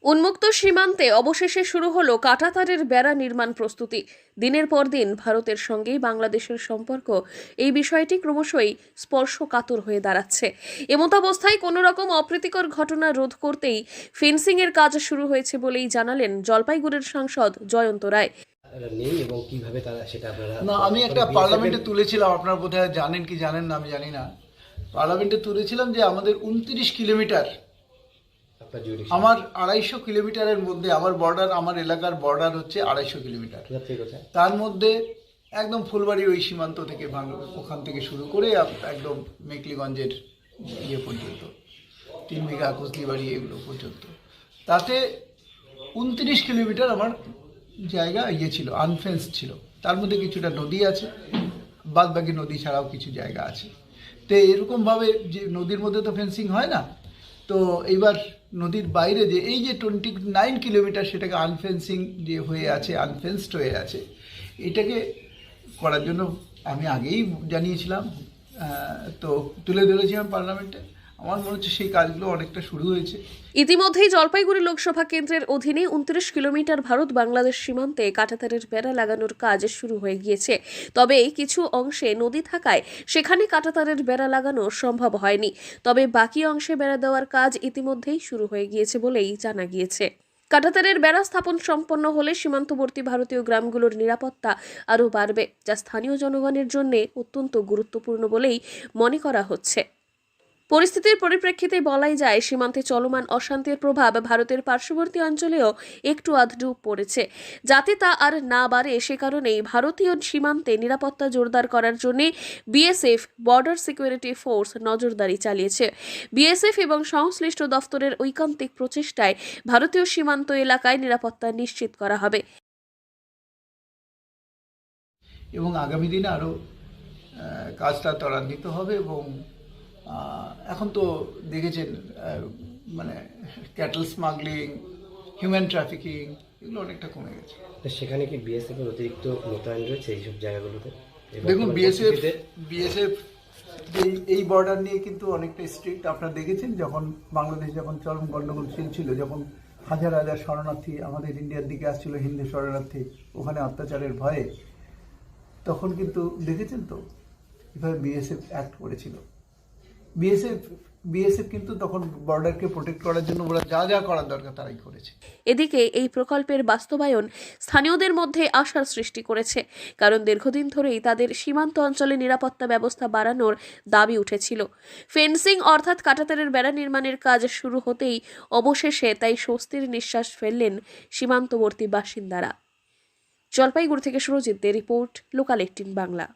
উন্মুক্ত সীমান্তে অবশেষে শুরু হলো কাঁটাতারের বেড়া নির্মাণ প্রস্তুতি। দিনের পর দিন ভারতের সঙ্গেই বাংলাদেশের সম্পর্ক এই বিষয়টি ক্রমশই স্পর্শকাতর হয়ে দাঁড়াচ্ছে। এমতাবস্থায় কোনো রকম অপ্রীতিকর ঘটনা রোধ করতেই ফেন্সিংয়ের কাজ শুরু হয়েছে বলেই জানালেন জলপাইগুড়ির সাংসদ জয়ন্ত রায়। নেই এবং কিভাবে তারা সেটা আপনারা না, আমি একটা পার্লামেন্টে তুলেছিলাম, আপনারা বোধহয় জানেন কি জানেন না আমি জানি না। পার্লামেন্টে তুলেছিলাম যে আমাদের 29 কিলোমিটার, আপনার jurisdiction আমার 250 কিলোমিটারের মধ্যে আমার বর্ডার, আমার এলাকার বর্ডার হচ্ছে 250 কিলোমিটার। কোথা থেকে কোথায়? তার মধ্যে একদম ফুলবাড়ি ওই সীমান্ত থেকে ওখান থেকে শুরু করে একদম মেকলিগঞ্জের ইয়ে পর্যন্ত, 3 বিঘা কুসলিবাড়ি এগুলো পর্যন্ত, তাতে 29 কিলোমিটার আমার জায়গা ইয়ে ছিল, আনফেন্স ছিল। তার মধ্যে কিছুটা নদী আছে, বাদ বাকি নদী ছাড়াও কিছু জায়গা আছে। তো এরকমভাবে যে নদীর মধ্যে তো ফেন্সিং হয় না, তো এইবার নদীর বাইরে যে এই যে 29 কিলোমিটার সেটাকে আনফেন্সিং যে হয়ে আছে, আনফেন্সড হয়ে আছে, এটাকে করার জন্য আমি আগেই জানিয়েছিলাম, তো তুলে ধরেছিলাম পার্লামেন্টে। আমার মনে হচ্ছে সেই কাজগুলো অনেকটা শুরু হয়েছে। ইতিমধ্যেই জলপাইগুড়ি লোকসভা কেন্দ্রের অধীনে 29 কিলোমিটার ভারত বাংলাদেশ সীমান্তে কাঁটাতারের বেড়া লাগানোর কাজ শুরু হয়ে গিয়েছে। তবে কিছু অংশে নদী থাকায় সেখানে কাঁটাতারের বেড়া লাগানো সম্ভব হয়নি। তবে বাকি অংশে বেড়া দেওয়ার কাজ ইতিমধ্যেই শুরু হয়ে গিয়েছে বলেই জানা গিয়েছে। কাঁটাতারের বেড়া স্থাপন সম্পন্ন হলে সীমান্তবর্তী ভারতীয় গ্রামগুলোর নিরাপত্তা আরও বাড়বে, যা স্থানীয় জনগণের জন্য অত্যন্ত গুরুত্বপূর্ণ বলেই মনে করা হচ্ছে। পরিস্থিতির পরিপ্রেক্ষিতে বলাই যায়, সীমান্তে চলমান অশান্তির প্রভাব ভারতের পার্শ্ববর্তী অঞ্চলেও একটু আধটু পড়েছে। যাতে তা আর না বাড়ে সে কারণেই ভারতীয় সীমান্তে নিরাপত্তা জোরদার করার জন্য বিএসএফ, বর্ডার সিকিউরিটি ফোর্স নজরদারি চালিয়েছে। বিএসএফ এবং সংশ্লিষ্ট দফতরের ঐকান্তিক প্রচেষ্টায় ভারতীয় সীমান্ত এলাকায় নিরাপত্তা নিশ্চিত করা হবে এবং আগামী দিনে আরও কাজটা ত্বরান্বিত হবে। এবং এখন তো দেখেছেন, মানে ক্যাটল স্মাগলিং, হিউম্যান ট্রাফিকিং, এগুলো অনেকটা কমে গেছে। তো সেখানে কি বিএসএফ এর অতিরিক্ত মোতায়েন রয়েছে এইসব জায়গাগুলোতে? দেখুন, বিএসএফ এই বর্ডার নিয়ে কিন্তু অনেকটা স্ট্রিক্ট। আপনারা দেখেছেন যখন বাংলাদেশ যখন চরম গণ্ডগোল ছিল, যখন হাজার হাজার শরণার্থী আমাদের ইন্ডিয়ার দিকে আসছিল, হিন্দু শরণার্থী, ওখানে অত্যাচারের ভয়ে, তখন কিন্তু দেখেছেন তো কীভাবে বিএসএফ অ্যাক্ট করেছিল। বিএসএফ কিন্তু তখন বর্ডারকে প্রোটেক্ট করার জন্য ওরা যা যা করার দরকার তারাই করেছে। এদিকে এই প্রকল্পের বাস্তবায়ন স্থানীয়দের মধ্যে আশার সৃষ্টি করেছে, কারণ দীর্ঘদিন ধরেই তাদের সীমান্ত অঞ্চলে নিরাপত্তা ব্যবস্থা বাড়ানোর দাবি উঠেছিল। ফেন্সিং অর্থাৎ কাঁটাতারের বেড়া নির্মাণের কাজ শুরু হতেই অবশেষে তাই স্বস্তির নিঃশ্বাস ফেললেন সীমান্তবর্তী বাসিন্দারা। জলপাইগুড়ি থেকে সুরজিৎ দে রিপোর্ট, লোকাল 18 বাংলা।